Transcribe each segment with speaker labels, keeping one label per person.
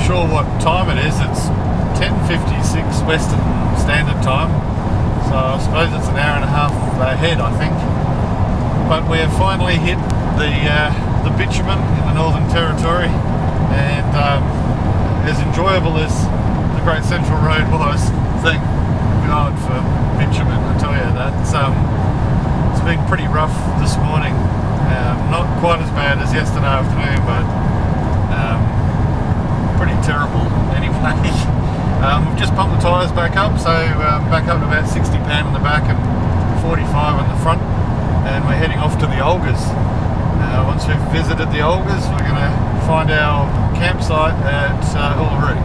Speaker 1: sure what time it is. It's 10:56 Western Standard Time, so I suppose it's an hour and a half ahead, I think. But we have finally hit the bitumen in the Northern Territory, and as enjoyable as the Great Central Road was, thank God for bitumen, I tell you that. It's been pretty rough this morning. Not quite as bad as yesterday afternoon, but pretty terrible anyway. We've just pumped the tyres back up, so back up to about 60 pound in the back and 45 on the front, and we're heading off to the Olgas. Once we've visited the Olgas, we're going to find our campsite at Uluru.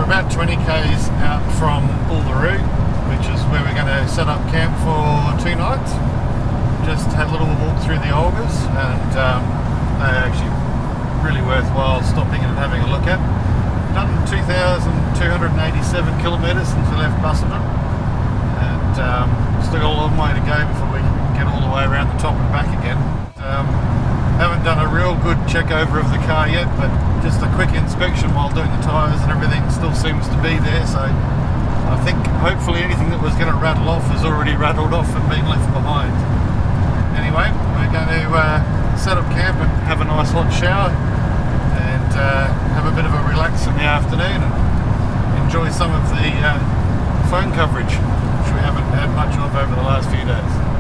Speaker 1: About 20 k's out from Uluru, which is where we're going to set up camp for 2 nights. Just had a little walk through the Olgas, and they're actually really worthwhile stopping and having a look at. Done 2,287 kilometres since we left Busselton, and still got a long way to go before we get all the way around the top and back again. Haven't done a real good check over of the car yet, but just a quick inspection while doing the tyres and everything still seems to be there, so I think hopefully anything that was going to rattle off has already rattled off and been left behind. Anyway, we're going to set up camp and have a nice hot shower and have a bit of a relax in the afternoon and enjoy some of the phone coverage, which we haven't had much of over the last few days.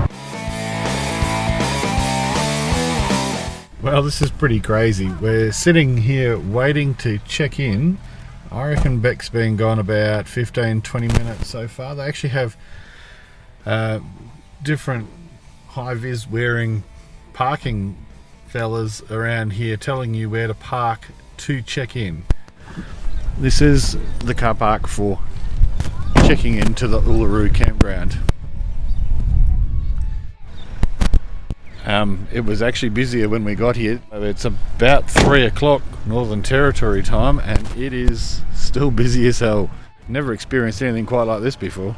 Speaker 1: Well, this is pretty crazy. We're sitting here waiting to check in. I reckon Beck's been gone about 15-20 minutes so far. They actually have different high-vis wearing parking fellas around here telling you where to park to check in. This is the car park for checking into the Uluru campground. It was actually busier when we got here. It's about 3 o'clock Northern Territory time, and it is still busy as hell. Never experienced anything quite like this before.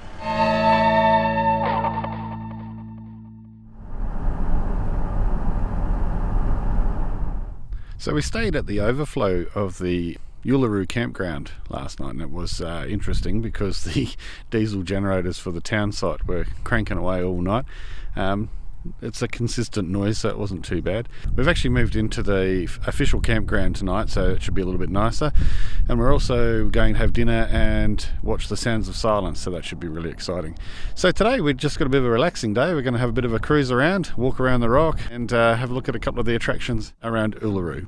Speaker 1: So we stayed at the overflow of the Uluru campground last night, and it was interesting because the diesel generators for the town site were cranking away all night. It's a consistent noise, so it wasn't too bad. We've actually moved into the official campground tonight, so it should be a little bit nicer. And we're also going to have dinner and watch The Sounds of Silence, so that should be really exciting. So today we've just got a bit of a relaxing day. We're going to have a bit of a cruise around, walk around the rock, and have a look at a couple of the attractions around Uluru.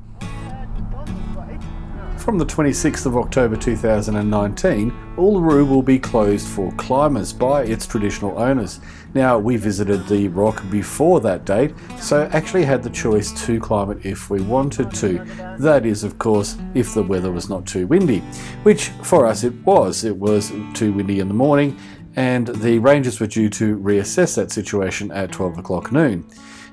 Speaker 1: From the 26th of October 2019, Uluru will be closed for climbers by its traditional owners. Now, we visited the rock before that date, so actually had the choice to climb it if we wanted to. That is, of course, if the weather was not too windy, which for us it was. It was too windy in the morning, and the rangers were due to reassess that situation at 12 o'clock noon.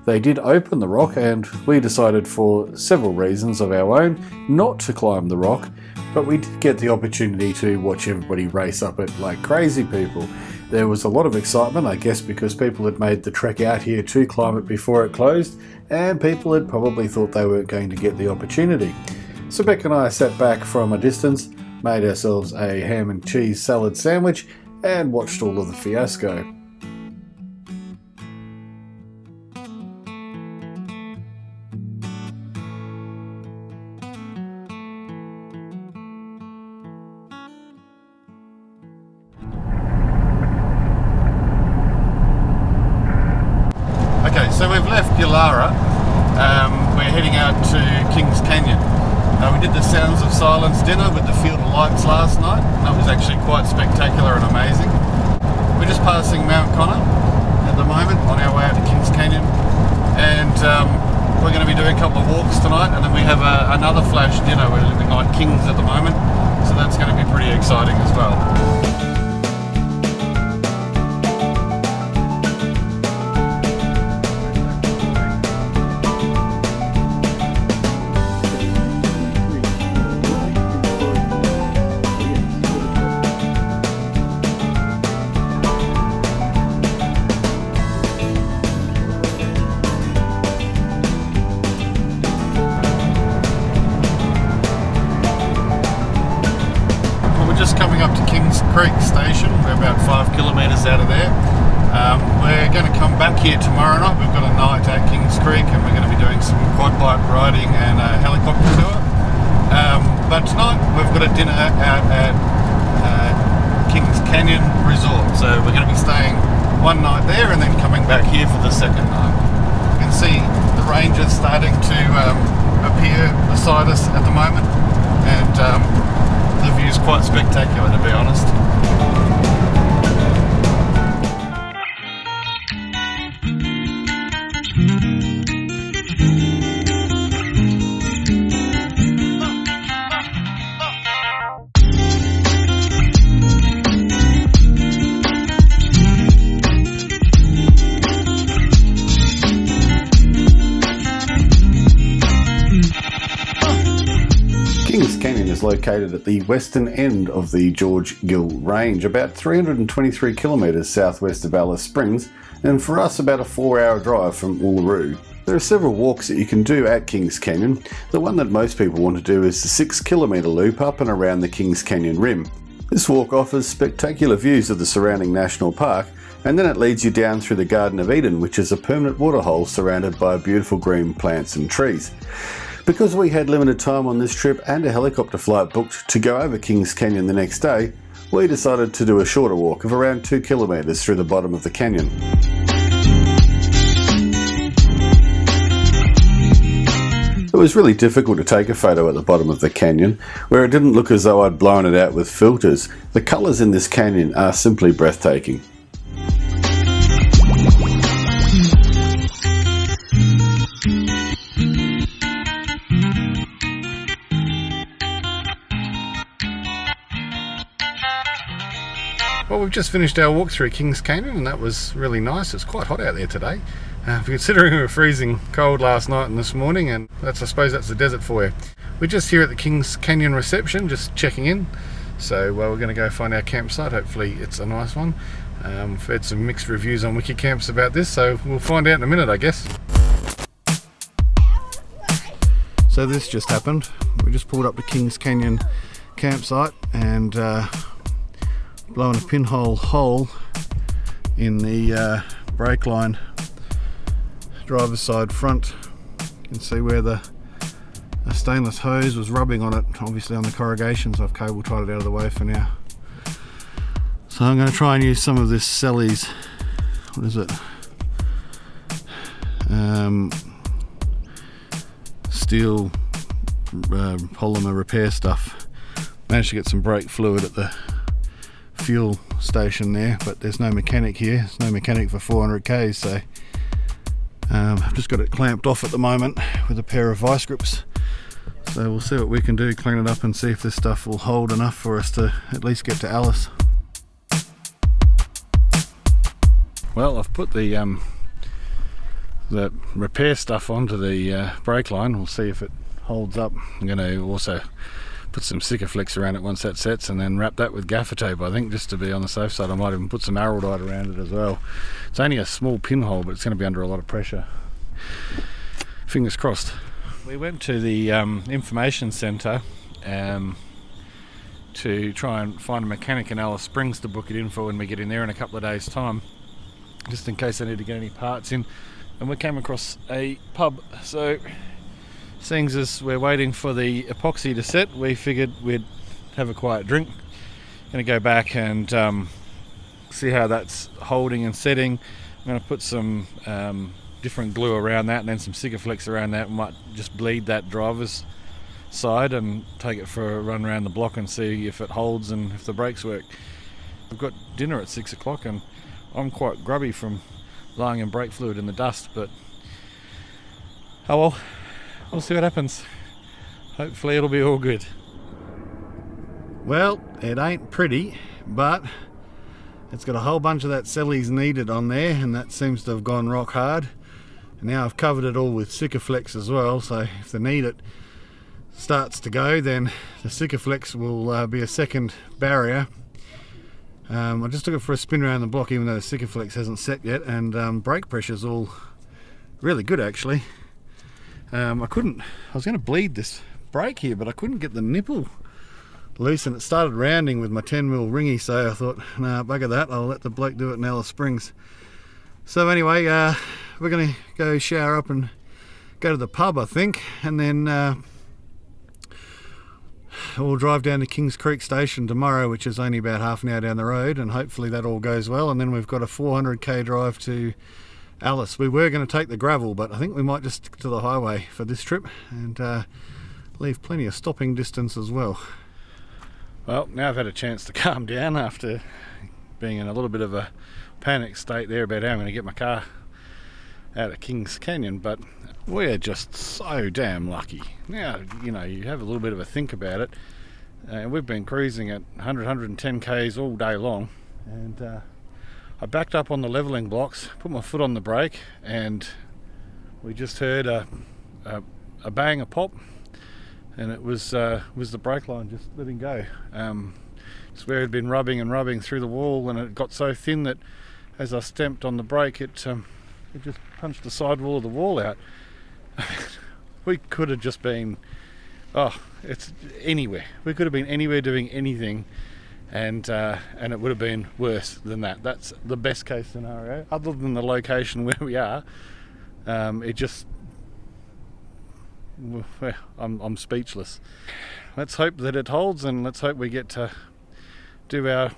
Speaker 1: They did open the rock, and we decided for several reasons of our own not to climb the rock, but we did get the opportunity to watch everybody race up it like crazy people. There was a lot of excitement, I guess, because people had made the trek out here to climb it before it closed, and people had probably thought they weren't going to get the opportunity. So Beck and I sat back from a distance, made ourselves a ham and cheese salad sandwich, and watched all of the fiasco. So we've left Yulara, we're heading out to Kings Canyon. We did the Sounds of Silence dinner with the Field of Lights last night. That was actually quite spectacular and amazing. We're just passing Mount Connor at the moment on our way out to Kings Canyon, and we're going to be doing a couple of walks tonight, and then we have another flash dinner. We're living like kings at the moment, So that's going to be pretty exciting as well. Just coming up to Kings Creek Station. We're about 5 kilometres out of there. We're going to come back here tomorrow night. We've got a night at Kings Creek and we're going to be doing some quad bike riding and a helicopter tour. But tonight we've got a dinner out at Kings Canyon Resort. So we're going to be staying one night there and then coming back here for the second night. You can see the rangers starting to appear beside us at the moment, and the view's quite spectacular, to be honest.
Speaker 2: Kings Canyon is located at the western end of the George Gill Range, about 323 kilometres southwest of Alice Springs, and for us about a 4-hour drive from Uluru. There are several walks that you can do at Kings Canyon. The one that most people want to do is the 6 kilometre loop up and around the Kings Canyon rim. This walk offers spectacular views of the surrounding national park, and then it leads you down through the Garden of Eden, which is a permanent waterhole surrounded by beautiful green plants and trees. Because we had limited time on this trip and a helicopter flight booked to go over Kings Canyon the next day, we decided to do a shorter walk of around 2 kilometres through the bottom of the canyon. It was really difficult to take a photo at the bottom of the canyon, where it didn't look as though I'd blown it out with filters. The colours in this canyon are simply breathtaking.
Speaker 1: Well, we've just finished our walk through Kings Canyon and that was really nice. It's quite hot out there today. Considering we were freezing cold last night and this morning, and I suppose that's the desert for you. We're just here at the Kings Canyon reception, just checking in. So we're going to go find our campsite. Hopefully it's a nice one. We've had some mixed reviews on Wikicamps about this, so we'll find out in a minute, I guess. So this just happened. We just pulled up to Kings Canyon campsite and blowing a pinhole hole in the brake line driver's side front. You can see where the stainless hose was rubbing on it, obviously on the corrugations. I've cable tied it out of the way for now. So I'm going to try and use some of this Sally's, what is it, steel polymer repair stuff. Managed to get some brake fluid at the fuel station there, but there's no mechanic here. There's no mechanic for 400 k's, so I've just got it clamped off at the moment with a pair of vice grips. So we'll see what we can do, clean it up and see if this stuff will hold enough for us to at least get to Alice. Well, I've put the repair stuff onto the brake line. We'll see if it holds up. I'm going to also put some Sikaflex around it once that sets, and then wrap that with gaffer tape, I think, just to be on the safe side. I might even put some Araldite around it as well. It's only a small pinhole, but it's going to be under a lot of pressure. Fingers crossed. We went to the information centre to try and find a mechanic in Alice Springs to book it in for when we get in there in a couple of days' time, just in case I need to get any parts in. And we came across a pub, so seeing as we're waiting for the epoxy to set, we figured we'd have a quiet drink. Going to go back and see how that's holding and setting. I'm going to put some different glue around that and then some Sikaflex around that. We might just bleed that driver's side and take it for a run around the block and see if it holds and if the brakes work. We've got dinner at 6 o'clock and I'm quite grubby from lying in brake fluid in the dust, but oh well. We'll see what happens. Hopefully it'll be all good.
Speaker 2: Well, it ain't pretty, but it's got a whole bunch of that Selleys needed on there, and that seems to have gone rock hard. And now I've covered it all with Sikaflex as well, so if the need it starts to go, then the Sikaflex will be a second barrier. I just took it for a spin around the block, even though the Sikaflex hasn't set yet, and brake pressure's all really good actually. I was going to bleed this brake here, but I couldn't get the nipple loose, and it started rounding with my 10mm ringy, so I thought, nah, bugger that, I'll let the bloke do it in Alice Springs. So anyway, we're going to go shower up and go to the pub, I think, and then we'll drive down to Kings Creek Station tomorrow, which is only about half an hour down the road, and hopefully that all goes well. And then we've got a 400k drive to Alice. We were going to take the gravel, but I think we might just stick to the highway for this trip and leave plenty of stopping distance as well. Well, now I've had a chance to calm down after being in a little bit of a panic state there about how I'm going to get my car out of Kings Canyon, but we're just so damn lucky. Now, you know, you have a little bit of a think about it, and we've been cruising at 110 k's all day long, and I backed up on the levelling blocks, put my foot on the brake, and we just heard a bang, a pop, and it was the brake line just letting go. It's where it had been rubbing and rubbing through the wall, and it got so thin that as I stamped on the brake, it just punched the sidewall of the wall out. We could have just been, it's anywhere. We could have been anywhere doing anything, and it would have been worse than that. That's the best case scenario. Other than the location where we are, I'm speechless. Let's hope that it holds, and let's hope we get to do our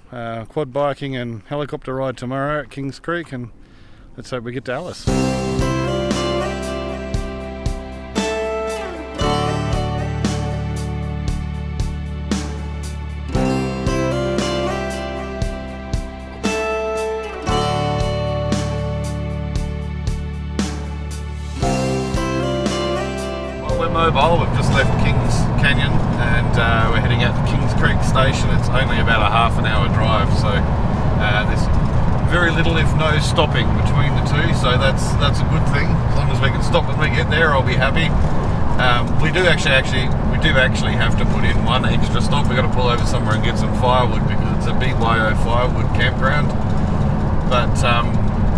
Speaker 2: quad biking and helicopter ride tomorrow at Kings Creek, and let's hope we get to Alice.
Speaker 1: We're mobile. We've just left Kings Canyon and we're heading out to Kings Creek Station. It's only about a half an hour drive, so there's very little, if no, stopping between the two. So that's a good thing. As long as we can stop when we get there, I'll be happy. We do actually have to put in one extra stop. We've got to pull over somewhere and get some firewood because it's a BYO firewood campground. But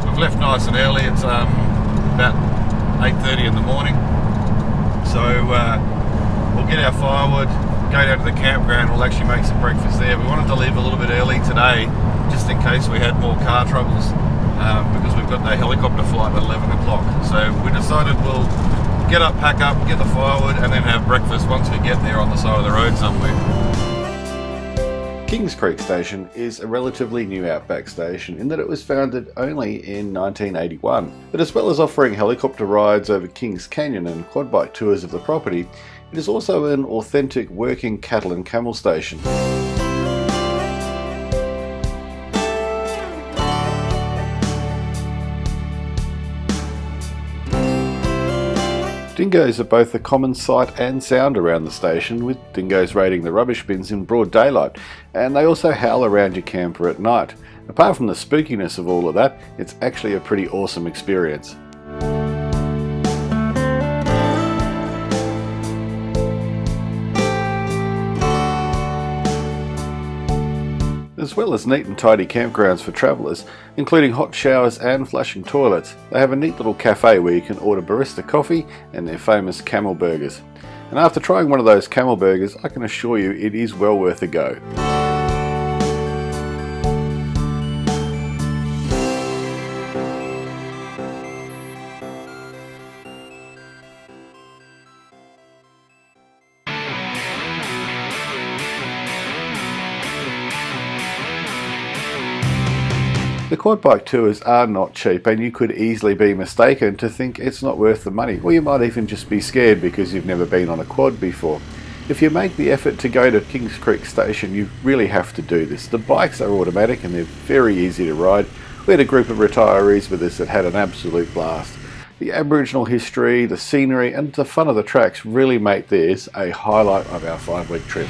Speaker 1: we've left nice and early. It's about 8:30 in the morning. So we'll get our firewood, go down to the campground, we'll actually make some breakfast there. We wanted to leave a little bit early today, just in case we had more car troubles, because we've got the helicopter flight at 11 o'clock. So we decided we'll get up, pack up, get the firewood, and then have breakfast once we get there on the side of the road somewhere.
Speaker 2: Kings Creek Station is a relatively new outback station in that it was founded only in 1981. But as well as offering helicopter rides over Kings Canyon and quad bike tours of the property, it is also an authentic working cattle and camel station. Dingoes are both a common sight and sound around the station, with dingoes raiding the rubbish bins in broad daylight, and they also howl around your camper at night. Apart from the spookiness of all of that, it's actually a pretty awesome experience. As well as neat and tidy campgrounds for travellers, including hot showers and flushing toilets, they have a neat little cafe where you can order barista coffee and their famous camel burgers. And after trying one of those camel burgers, I can assure you it is well worth a go. The quad bike tours are not cheap, and you could easily be mistaken to think it's not worth the money, or you might even just be scared because you've never been on a quad before. If you make the effort to go to Kings Creek Station, you really have to do this. The bikes are automatic and they're very easy to ride. We had a group of retirees with us that had an absolute blast. The Aboriginal history, the scenery and the fun of the tracks really make this a highlight of our 5-week trip.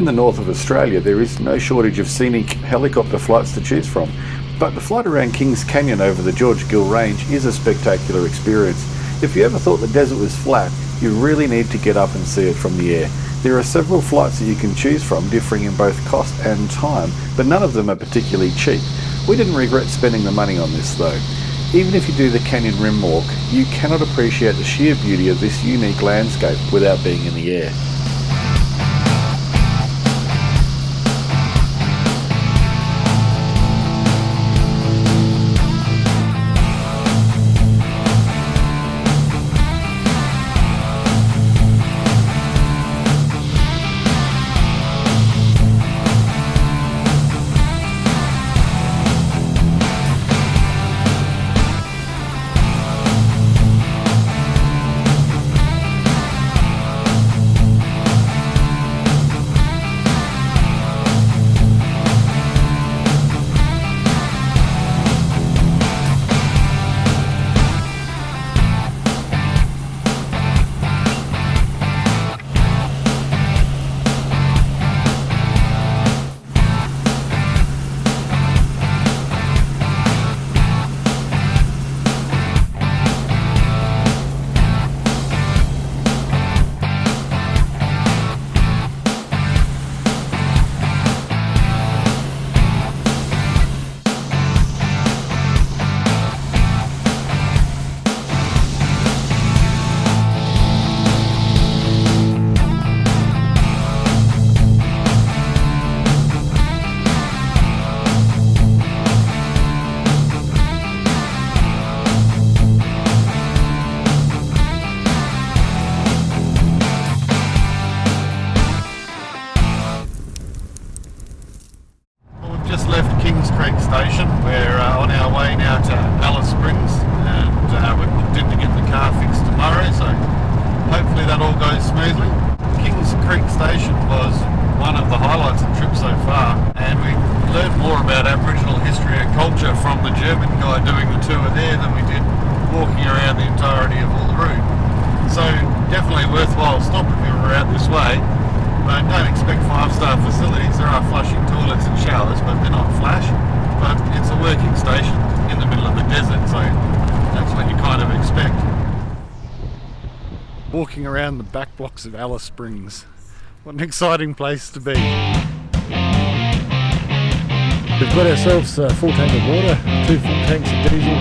Speaker 2: In the north of Australia, there is no shortage of scenic helicopter flights to choose from, but the flight around Kings Canyon over the George Gill Range is a spectacular experience. If you ever thought the desert was flat, you really need to get up and see it from the air. There are several flights that you can choose from, differing in both cost and time, but none of them are particularly cheap. We didn't regret spending the money on this though. Even if you do the canyon rim walk, you cannot appreciate the sheer beauty of this unique landscape without being in the air.
Speaker 1: Just left Kings Creek Station. We're on our way now to Alice Springs, and we're booked in to get the car fixed tomorrow, so hopefully that all goes smoothly. Kings Creek Station was one of the highlights of the trip so far, and we learned more about Aboriginal history and culture from the German guy doing the tour there than we did walking around the entirety of Uluru. So definitely worthwhile stop if you were out this way. But don't expect 5-star facilities. There are flushing toilets and showers, but they're not flash. But it's a working station in the middle of the desert, so that's what you kind of expect. Walking around the back blocks of Alice Springs. What an exciting place to be.
Speaker 3: We've got ourselves a full tank of water, 2 full tanks of diesel,